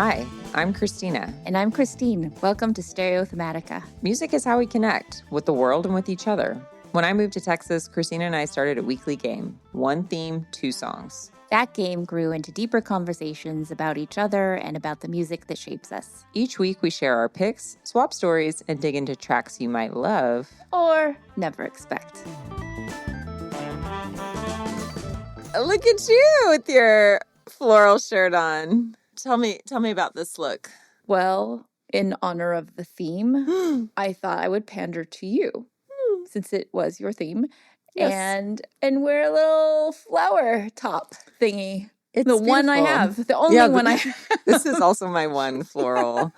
Hi, I'm Christina. And I'm Christine. Welcome to Stereo Thematica. Music is how we connect with the world and with each other. When I moved to Texas, Christina and I started a weekly game. One theme, two songs. That game grew into deeper conversations about each other and about the music that shapes us. Each week we share our picks, swap stories, and dig into tracks you might love or never expect. Look at you with your floral shirt on. Tell me about this look. Well, in honor of the theme, I thought I would pander to you since it was your theme. Yes. And wear a little flower top thingy. It's the beautiful. One I have. The only one I have. This is also my one floral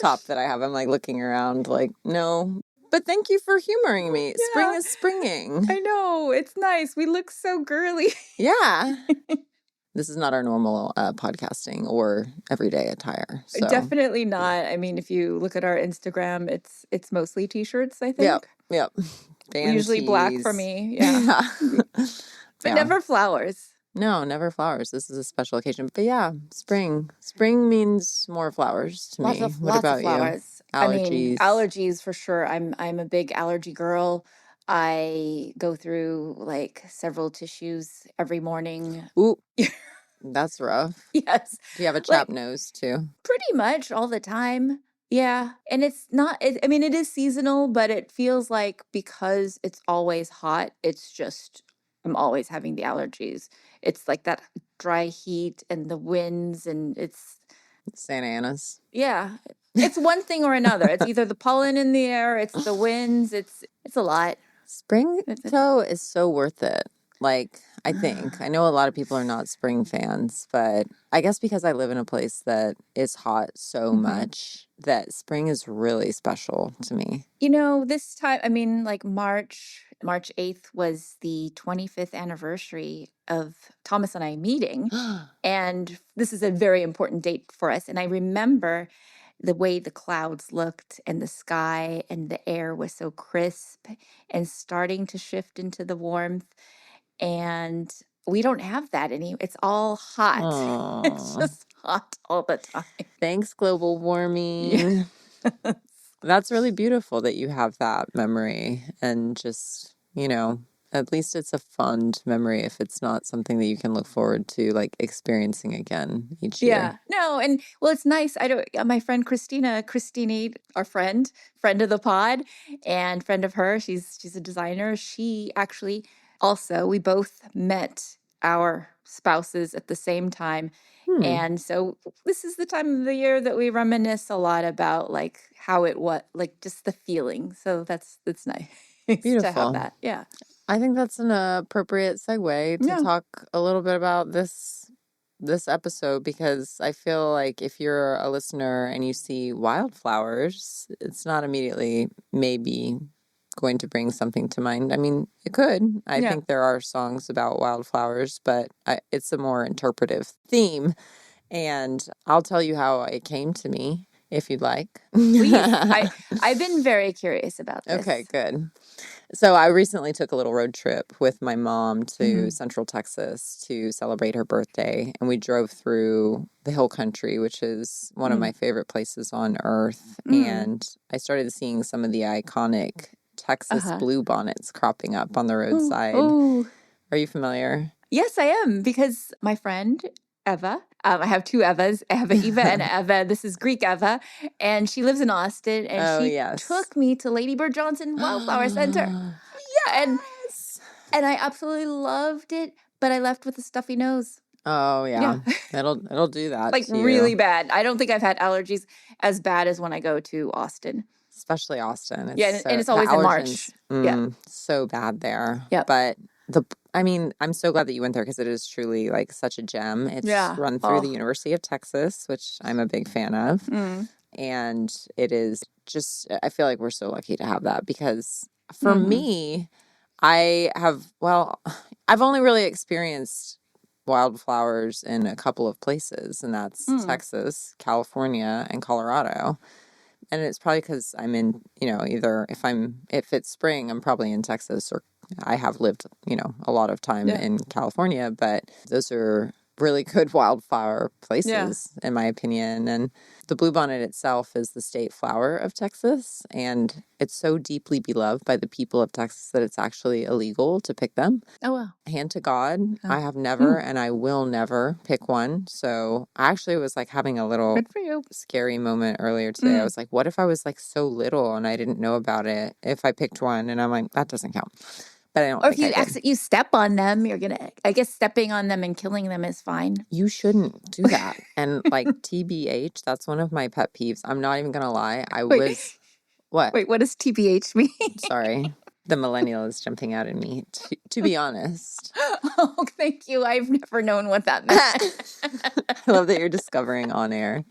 top that I have. I'm like looking around like, no. But thank you for humoring me. Yeah. Spring is springing. I know. It's nice. We look so girly. Yeah. This is not our normal podcasting or everyday attire. So. Definitely not. I mean, if you look at our Instagram, it's mostly T-shirts, I think. Yep. Usually black for me. Yeah. But never flowers. No, never flowers. This is a special occasion. But yeah, spring. Spring means more flowers to me. What about flowers. You? Allergies. I mean, allergies for sure. I'm a big allergy girl. I go through like several tissues every morning. Ooh. That's rough. Yes. Do you have a chapped nose too? Pretty much all the time. Yeah. And it's not, it is seasonal, but it feels like because it's always hot, it's just, I'm always having the allergies. It's like that dry heat and the winds and it's Santa Ana's. Yeah. It's one thing or another. It's either the pollen in the air, it's the winds, it's a lot. Spring though is so worth it. Like, I think. I know a lot of people are not spring fans, but I guess because I live in a place that is hot so much that spring is really special to me. You know, this time, I mean, like March 8th was the 25th anniversary of Thomas and I meeting. And this is a very important date for us. And I remember the way the clouds looked and the sky and the air was so crisp and starting to shift into the warmth. And we don't have that anymore. It's all hot. Aww. It's just hot all the time. Thanks, global warming. Yeah. That's really beautiful that you have that memory. And just, at least it's a fond memory if it's not something that you can look forward to, like, experiencing again each year. Yeah. No, and, well, it's nice. My friend Christine, our friend of the pod, and friend of her, she's a designer. She actually... Also, we both met our spouses at the same time. And so this is the time of the year that we reminisce a lot about like how it was, like just the feeling. So that's nice. Beautiful. To have that. Yeah. I think that's an appropriate segue to talk a little bit about this episode, because I feel like if you're a listener and you see Wildflowers, it's not immediately maybe going to bring something to mind. I mean, it could. I think there are songs about wildflowers, but it's a more interpretive theme. And I'll tell you how it came to me, if you'd like. Please. I've been very curious about this. Okay, good. So I recently took a little road trip with my mom to Central Texas to celebrate her birthday. And we drove through the Hill Country, which is one of my favorite places on earth. And I started seeing some of the iconic Texas bluebonnets cropping up on the roadside. Ooh. Are you familiar? Yes, I am, because my friend Eva, I have two Evas. I have Eva and Eva. This is Greek Eva, and she lives in Austin, and she took me to Lady Bird Johnson Wildflower Center. Yeah, and I absolutely loved it, but I left with a stuffy nose. Oh yeah. It'll do that. Like really bad. I don't think I've had allergies as bad as when I go to Austin. Especially Austin. And it's always in March. So bad there. Yeah. But I'm so glad that you went there, because it is truly like such a gem. It's run through the University of Texas, which I'm a big fan of. And it is just, I feel like we're so lucky to have that, because for me, I've only really experienced wildflowers in a couple of places, and that's Texas, California, and Colorado. And it's probably because I'm in, either if it's spring, I'm probably in Texas, or I have lived, a lot of time in California. But those are really good wildflower places, in my opinion. And the bluebonnet itself is the state flower of Texas, and it's so deeply beloved by the people of Texas that it's actually illegal to pick them. Oh, wow. Hand to God, I have never and I will never pick one. So I actually was like having a little scary moment earlier today. I was like, what if I was like so little and I didn't know about it if I picked one? And I'm like, that doesn't count. But I don't or think if you step on them, you're going to, I guess stepping on them and killing them is fine. You shouldn't do that. And like TBH, that's one of my pet peeves. I'm not even going to lie. What? Wait, what does TBH mean? Sorry. The millennial is jumping out at me, to be honest. Oh, thank you. I've never known what that meant. I love that you're discovering on air.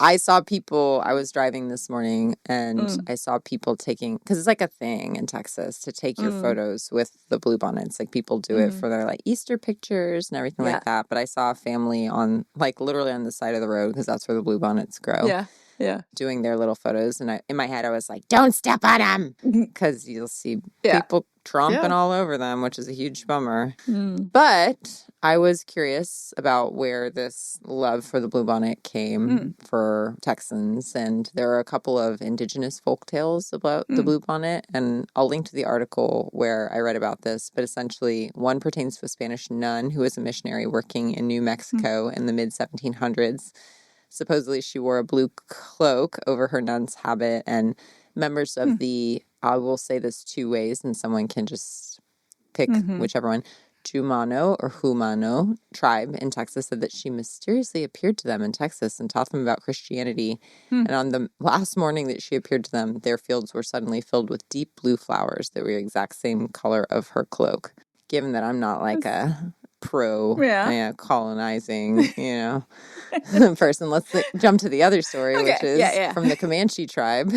I saw people, I was driving this morning and I saw people taking, because it's like a thing in Texas to take your photos with the bluebonnets. Like people do it for their like Easter pictures and everything like that. But I saw a family on like literally on the side of the road, because that's where the bluebonnets grow. Yeah. Doing their little photos. And in my head, I was like, don't step on them. Because you'll see people tromping all over them, which is a huge bummer. But I was curious about where this love for the bluebonnet came for Texans. And there are a couple of indigenous folk tales about the bluebonnet. And I'll link to the article where I read about this. But essentially, one pertains to a Spanish nun who was a missionary working in New Mexico in the mid-1700s. Supposedly, she wore a blue cloak over her nun's habit, and members of the, I will say this two ways, and someone can just pick whichever one, Jumano or Humano tribe in Texas said that she mysteriously appeared to them in Texas and taught them about Christianity. And on the last morning that she appeared to them, their fields were suddenly filled with deep blue flowers that were the exact same color of her cloak. Given that I'm not like a colonizing, person. Let's jump to the other story, which is from the Comanche tribe.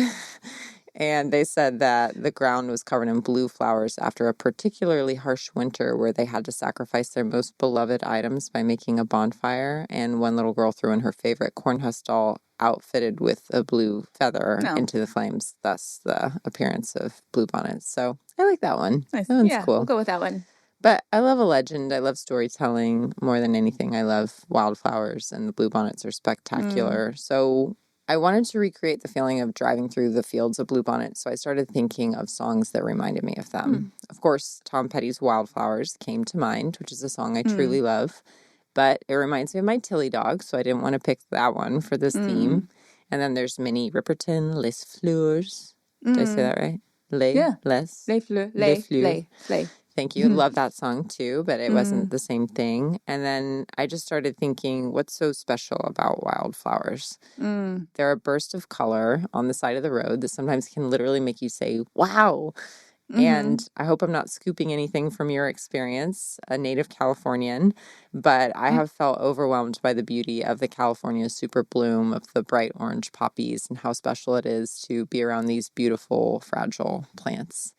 And they said that the ground was covered in blue flowers after a particularly harsh winter where they had to sacrifice their most beloved items by making a bonfire. And one little girl threw in her favorite corn husk doll outfitted with a blue feather into the flames, thus the appearance of bluebonnets. So I like that one. Nice. That one's cool. We'll go with that one. But I love a legend. I love storytelling more than anything. I love wildflowers, and the bluebonnets are spectacular. So I wanted to recreate the feeling of driving through the fields of bluebonnets. So I started thinking of songs that reminded me of them. Of course, Tom Petty's Wildflowers came to mind, which is a song I truly love. But it reminds me of my Tilly dog, so I didn't want to pick that one for this theme. And then there's Minnie Riperton, Les Fleurs. Did I say that right? Les Fleurs. Thank you. Love that song too, but it wasn't the same thing. And then I just started thinking, what's so special about wildflowers? They're a burst of color on the side of the road that sometimes can literally make you say, wow. And I hope I'm not scooping anything from your experience, a native Californian, but I have felt overwhelmed by the beauty of the California super bloom of the bright orange poppies and how special it is to be around these beautiful, fragile plants.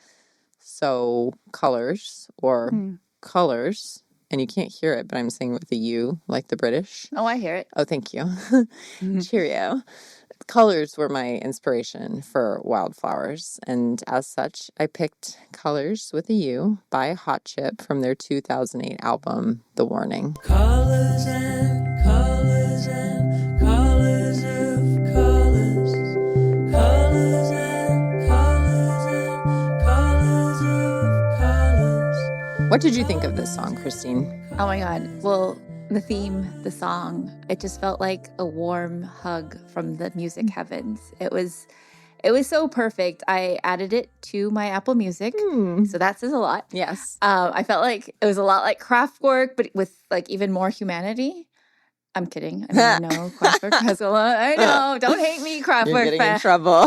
So colors, and you can't hear it, but I'm saying with a U, like the British. Oh, I hear it. Oh, thank you. Cheerio. Colors were my inspiration for Wildflowers, and as such, I picked Colors with a U by Hot Chip from their 2008 album, The Warning. Colors and colors and colors of colors, colors and colors and colors of colors. What did you think of this song, Christine? Oh my God. Well, the theme, the song, it just felt like a warm hug from the music heavens. It was so perfect. I added it to my Apple Music, so that says a lot. Yes. I felt like it was a lot like Kraftwerk, but with like even more humanity. I'm kidding. I mean, I know Kraftwerk has a lot. I know. Don't hate me, Kraftwerk. You're getting in trouble.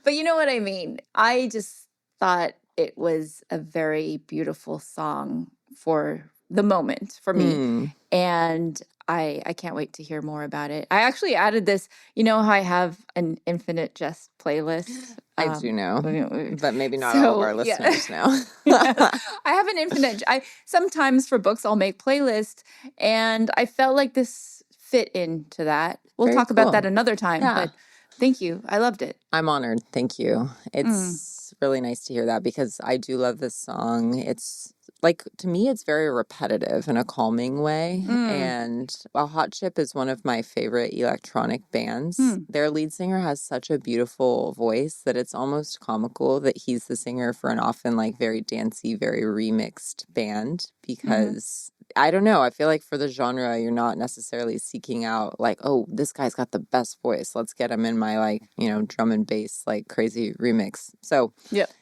But you know what I mean. I just thought it was a very beautiful song for the moment for me. And I can't wait to hear more about it. I actually added this, you know how I have an Infinite Jest playlist? I do know, but maybe not all of our listeners know. I have an Infinite, sometimes for books I'll make playlists, and I felt like this fit into that. We'll talk about that another time, but thank you. I loved it. I'm honored. Thank you. It's really nice to hear that because I do love this song. It's like, to me, it's very repetitive in a calming way. And while Hot Chip is one of my favorite electronic bands, their lead singer has such a beautiful voice that it's almost comical that he's the singer for an often like very dancey, very remixed band because I don't know. I feel like for the genre, you're not necessarily seeking out like, oh, this guy's got the best voice. Let's get him in my like, drum and bass, like crazy remix. So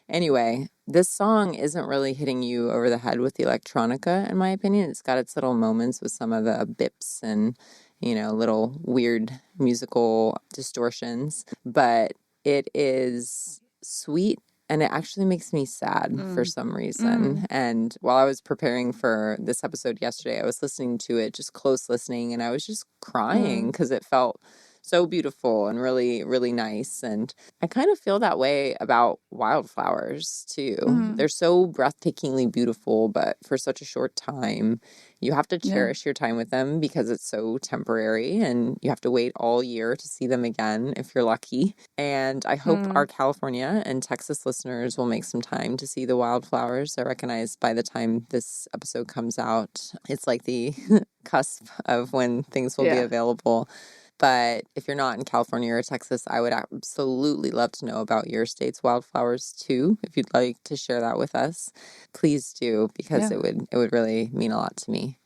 anyway, this song isn't really hitting you over the head with the electronica, in my opinion. It's got its little moments with some of the bips and, little weird musical distortions, but it is sweet. And it actually makes me sad for some reason. And while I was preparing for this episode yesterday, I was listening to it, just close listening, and I was just crying because it felt so beautiful and really, really nice. And I kind of feel that way about Wildflowers, too. They're so breathtakingly beautiful, but for such a short time, you have to cherish your time with them because it's so temporary and you have to wait all year to see them again if you're lucky. And I hope our California and Texas listeners will make some time to see the Wildflowers. I recognize by the time this episode comes out, it's like the cusp of when things will be available. But if you're not in California or Texas, I would absolutely love to know about your state's wildflowers too. If you'd like to share that with us, please do, because it would really mean a lot to me.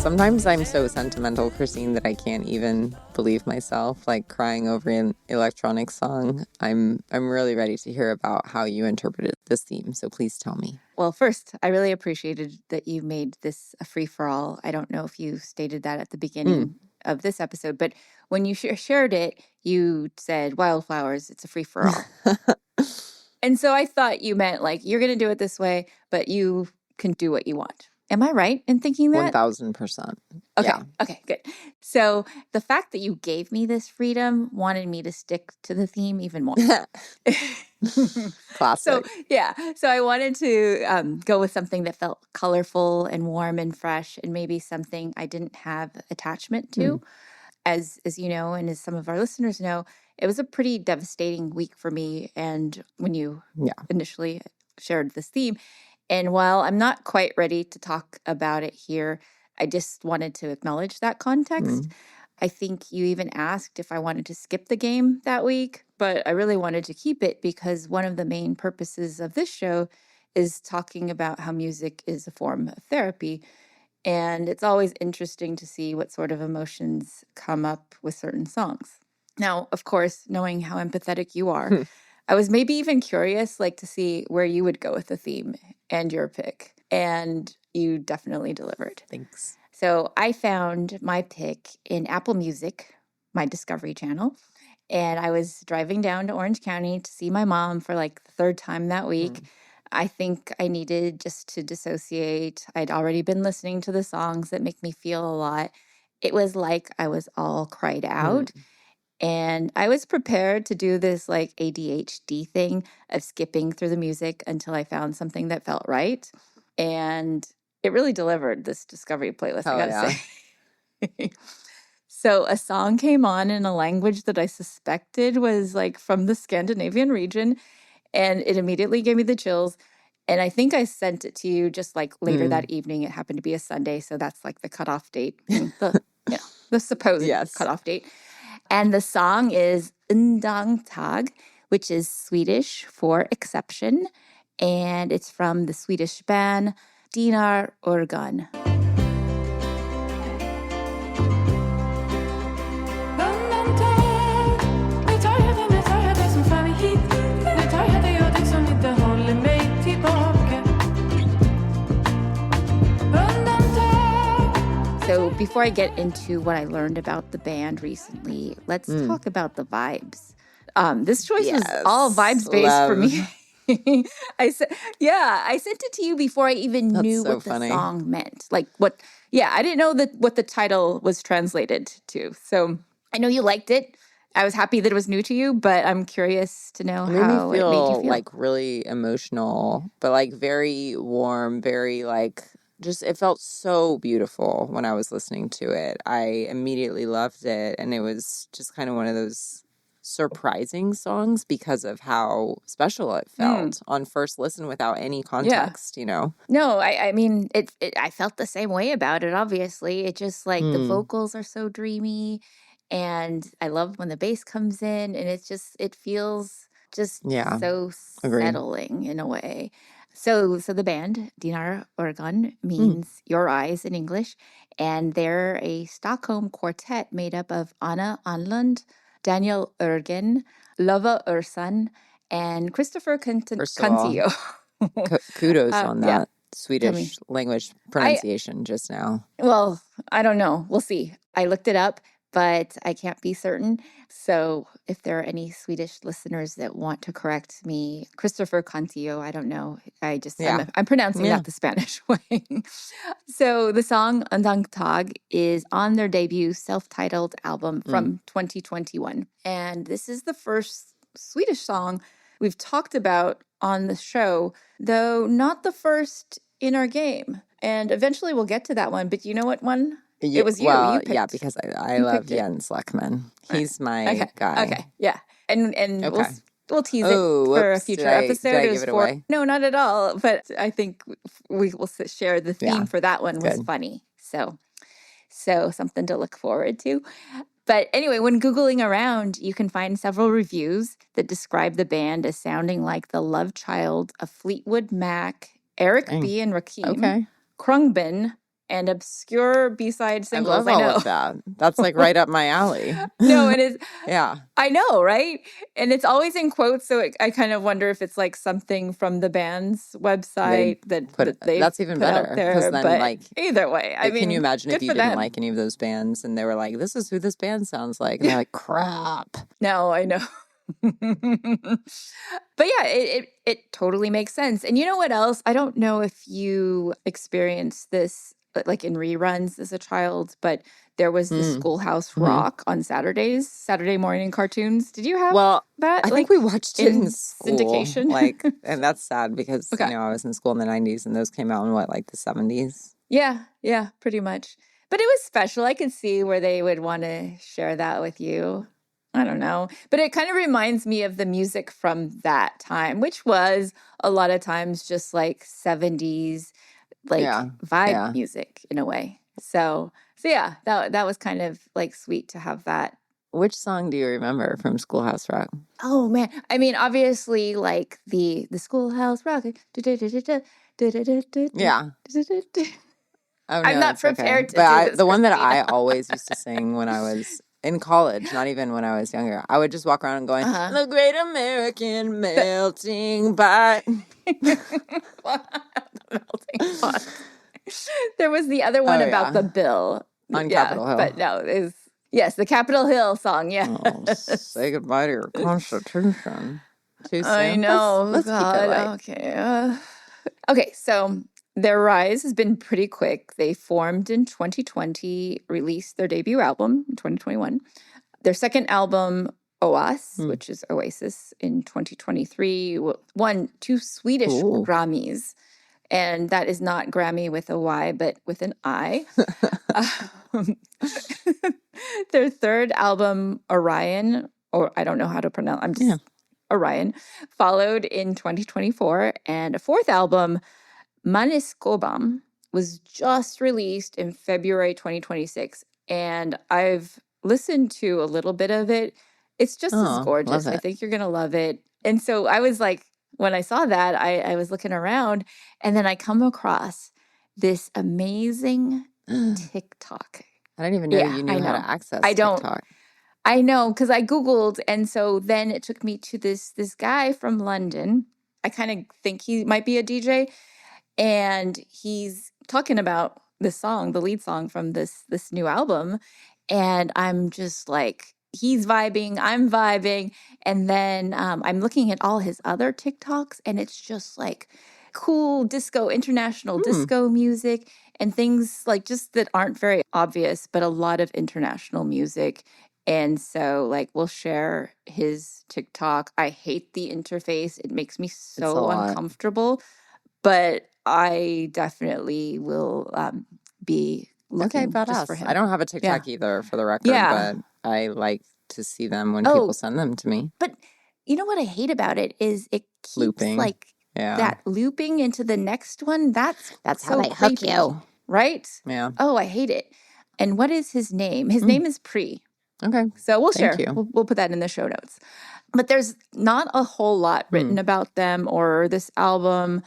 Sometimes I'm so sentimental, Christine, that I can't even believe myself, like crying over an electronic song. I'm really ready to hear about how you interpreted this theme, so please tell me. Well, first, I really appreciated that you made this a free-for-all. I don't know if you stated that at the beginning of this episode, but when you shared it, you said, Wildflowers, it's a free-for-all. And so I thought you meant like, you're going to do it this way, but you can do what you want. Am I right in thinking that? 1,000%. Okay. Yeah. Okay, good. So the fact that you gave me this freedom wanted me to stick to the theme even more. Classic. So I wanted to go with something that felt colorful and warm and fresh, and maybe something I didn't have attachment to. As you know, and as some of our listeners know, it was a pretty devastating week for me. And when you initially shared this theme, and while I'm not quite ready to talk about it here, I just wanted to acknowledge that context. I think you even asked if I wanted to skip the game that week, but I really wanted to keep it because one of the main purposes of this show is talking about how music is a form of therapy. And it's always interesting to see what sort of emotions come up with certain songs. Now, of course, knowing how empathetic you are, I was maybe even curious, like, to see where you would go with the theme and your pick. And you definitely delivered. Thanks. So I found my pick in Apple Music, my Discovery channel. And I was driving down to Orange County to see my mom for like the third time that week. I think I needed just to dissociate. I'd already been listening to the songs that make me feel a lot. It was like I was all cried out. And I was prepared to do this like ADHD thing of skipping through the music until I found something that felt right. And it really delivered, this Discovery playlist, I gotta say. So a song came on in a language that I suspected was like from the Scandinavian region, and it immediately gave me the chills. And I think I sent it to you just like later that evening. It happened to be a Sunday, so that's like the cutoff date, the supposed cutoff date. And the song is Undantag, which is Swedish for exception. And it's from the Swedish band Dinar Organ. So before I get into what I learned about the band recently, let's talk about the vibes. This choice was all vibes-based for me. I sent it to you before I even knew what the song meant. Like I didn't know what the title was translated to. So I know you liked it. I was happy that it was new to you, but I'm curious to know how it made you feel. Like really emotional, but like very warm, very like just, it felt so beautiful when I was listening to it. I immediately loved it. And it was just kind of one of those surprising songs because of how special it felt on first listen without any context, you know? No, I mean, I felt the same way about it, obviously. It just like the vocals are so dreamy. And I love when the bass comes in and it feels just so settling in a way. So the band, Dinar Organ, means your eyes in English. And they're a Stockholm quartet made up of Anna Anlund, Daniel Ergen, Lova Ursan, and Christopher First of all, Cantillo. kudos on that Swedish I language pronunciation just now. Well, I don't know. We'll see. I looked it up, but I can't be certain. So if there are any Swedish listeners that want to correct me, Christopher Cantillo, I don't know. I'm pronouncing that the Spanish way. So the song Undang Tag is on their debut self-titled album from 2021. And this is the first Swedish song we've talked about on the show, though not the first in our game. And eventually we'll get to that one. But you know what one? It was you. Well, you picked, yeah, because I love Jens Lekman. He's my guy. Okay, yeah. And we'll tease it for a future episode. Did I give it away? No, not at all. But I think we will share the theme for that one was funny. So something to look forward to. But anyway, when Googling around, you can find several reviews that describe the band as sounding like the love child of Fleetwood Mac, Eric B. and Rakim, Krungbin, and obscure B-side singles. I love all of that. That's like right up my alley. No, it is. Yeah. I know, right? And it's always in quotes, so I kind of wonder if it's like something from the band's website that's even better. Because then, but either way, I mean, can you imagine if you didn't like any of those bands and they were like, "This is who this band sounds like," and they're like, "Crap." No, I know. But yeah, it totally makes sense. And you know what else? I don't know if you experienced this like in reruns as a child, but there was the Schoolhouse Rock on Saturday morning cartoons. Did you have that? I think we watched it in school. Syndication. And that's sad because, I was in school in the 90s and those came out in the 70s? Yeah, pretty much. But it was special. I could see where they would want to share that with you. I don't know. But it kind of reminds me of the music from that time, which was a lot of times just like 70s vibe music in a way. So yeah, that was kind of like sweet to have that. Which song do you remember from Schoolhouse Rock? Oh man, I mean, obviously like the Schoolhouse Rock. Yeah. I'm not prepared to but do this. The one that I always used to sing when I was in college, not even when I was younger, I would just walk around and going, "The Great American Melting Pot." Melting pot. There was the other one about the bill on Capitol Hill, but no, the Capitol Hill song. Yeah, say goodbye to your Constitution. Too soon. I know. Let's keep it light. Okay. Okay. So their rise has been pretty quick. They formed in 2020, released their debut album in 2021. Their second album, OAS, which is Oasis, in 2023, won 2 Swedish Grammys. And that is not Grammy with a Y, but with an I. Their third album, Orion, or I don't know how to pronounce, Orion, followed in 2024. And a fourth album, Maniskobam, was just released in February 2026. And I've listened to a little bit of it. It's just as gorgeous. I think you're going to love it. And so I was like, when I saw that, I was looking around and then I come across this amazing TikTok. I didn't even know you knew how to access TikTok. I know, because I Googled, and so then it took me to this guy from London. I kind of think he might be a DJ, and he's talking about this song, the lead song from this new album, and I'm just like, he's vibing, I'm vibing, and then I'm looking at all his other TikToks, and it's just like cool international disco music, and things like just that aren't very obvious, but a lot of international music. And so, like, we'll share his TikTok. I hate the interface. It makes me so uncomfortable. but I definitely will be looking just for him. I don't have a TikTok either, for the record, but I like to see them when people send them to me. But you know what I hate about it is it keeps looping. That looping into the next one. That's how they creepy, hook you, right? Yeah. Oh, I hate it. And what is his name? His name is Pri. Okay. So we'll share. We'll put that in the show notes. But there's not a whole lot written about them or this album.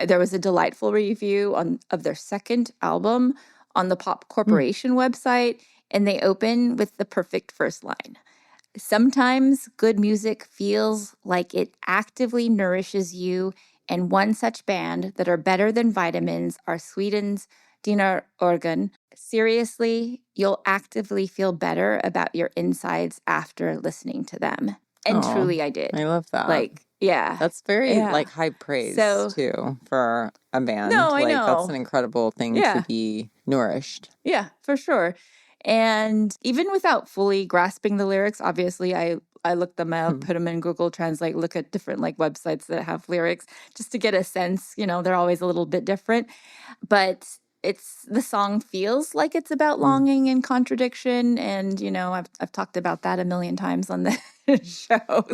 There was a delightful review of their second album on the Pop Corporation website, and they open with the perfect first line. Sometimes good music feels like it actively nourishes you, and one such band that are better than vitamins are Sweden's Dina Organ. Seriously, you'll actively feel better about your insides after listening to them. And truly, I did. I love that. That's very high praise too for a band. No, I know. That's an incredible thing to be nourished. Yeah, for sure. And even without fully grasping the lyrics, obviously I looked them up, put them in Google Translate, look at different websites that have lyrics just to get a sense. They're always a little bit different, but the song feels like it's about longing and contradiction, and I've talked about that a million times on the show,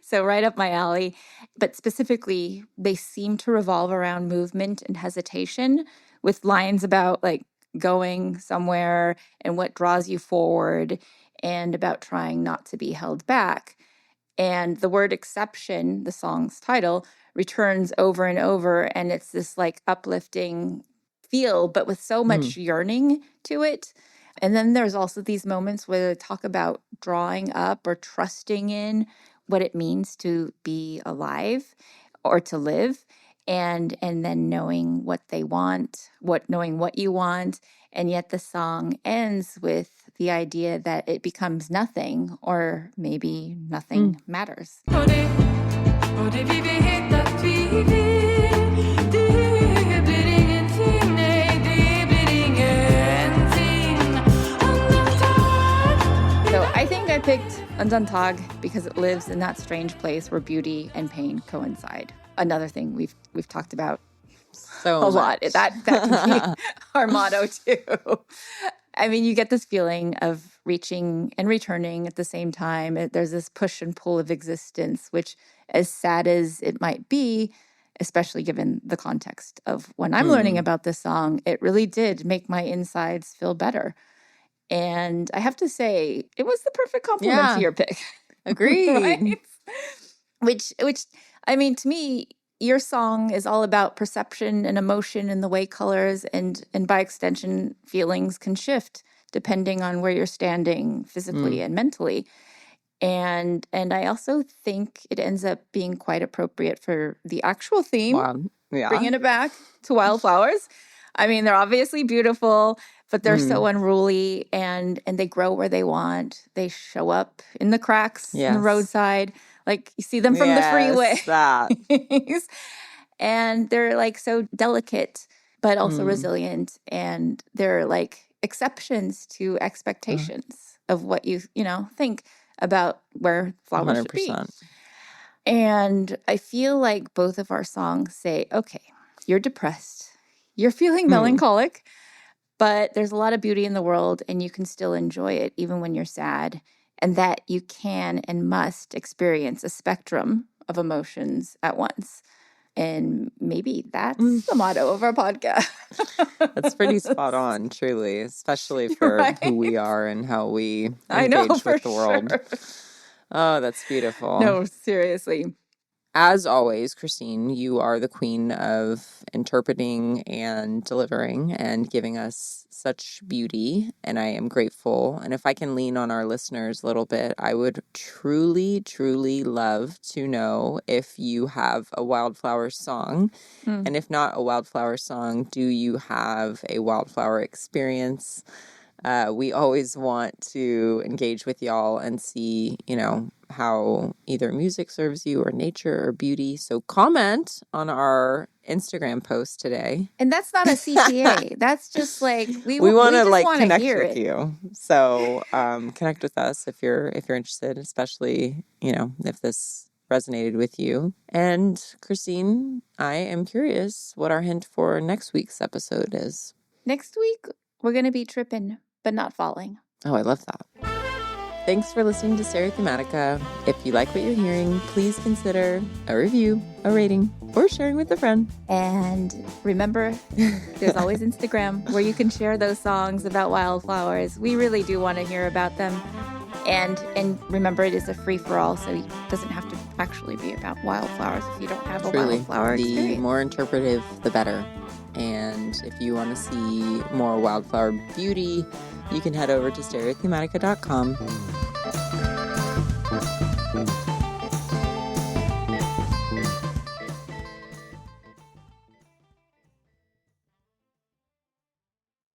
so right up my alley. But specifically, they seem to revolve around movement and hesitation, with lines about going somewhere and what draws you forward, and about trying not to be held back. And the word exception, the song's title, returns over and over, and it's this uplifting feel, but with so much yearning to it. And then there's also these moments where they talk about drawing up or trusting in what it means to be alive or to live, and then knowing what they want, knowing what you want. And yet the song ends with the idea that it becomes nothing, or maybe nothing matters. So I think I picked Undantag because it lives in that strange place where beauty and pain coincide. Another thing we've talked about a lot. That can be our motto too. I mean, you get this feeling of reaching and returning at the same time. There's this push and pull of existence, which, as sad as it might be, especially given the context of when I'm learning about this song, it really did make my insides feel better. And I have to say, it was the perfect compliment to your pick. Agreed. Right? Which, I mean, to me, your song is all about perception and emotion and the way colors and by extension feelings can shift depending on where you're standing physically and mentally. And I also think it ends up being quite appropriate for the actual theme. Wow. Yeah. Bringing it back to Wildflowers. I mean, they're obviously beautiful, but they're so unruly, and they grow where they want. They show up in the cracks in the roadside. You see them from the freeway. And they're so delicate, but also resilient. And they're exceptions to expectations of what you think about where flowers 100%. Should be. And I feel like both of our songs say, okay, you're depressed, you're feeling melancholic, but there's a lot of beauty in the world and you can still enjoy it even when you're sad, and that you can and must experience a spectrum of emotions at once. And maybe that's the motto of our podcast. That's pretty spot on, truly, especially for who we are and how we engage with the world. Oh, that's beautiful. No, seriously. As always, Christine, you are the queen of interpreting and delivering and giving us such beauty, and I am grateful. And if I can lean on our listeners a little bit, I would truly, truly love to know if you have a Wildflower song. And if not a Wildflower song, do you have a Wildflower experience? We always want to engage with y'all and see, how either music serves you or nature or beauty. So comment on our Instagram post today. And that's not a CTA. That's just we want to connect with you. So connect with us if you're interested, especially, if this resonated with you. And Christine, I am curious what our hint for next week's episode is. Next week, we're going to be tripping, but not falling. Oh, I love that. Thanks for listening to Stereothematica. If you like what you're hearing, please consider a review, a rating, or sharing with a friend. And remember, there's always Instagram where you can share those songs about wildflowers. We really do want to hear about them. And remember, it is a free-for-all, so it doesn't have to actually be about wildflowers if you don't have a wildflower experience. The more interpretive, the better. And if you want to see more wildflower beauty, you can head over to stereothematica.com.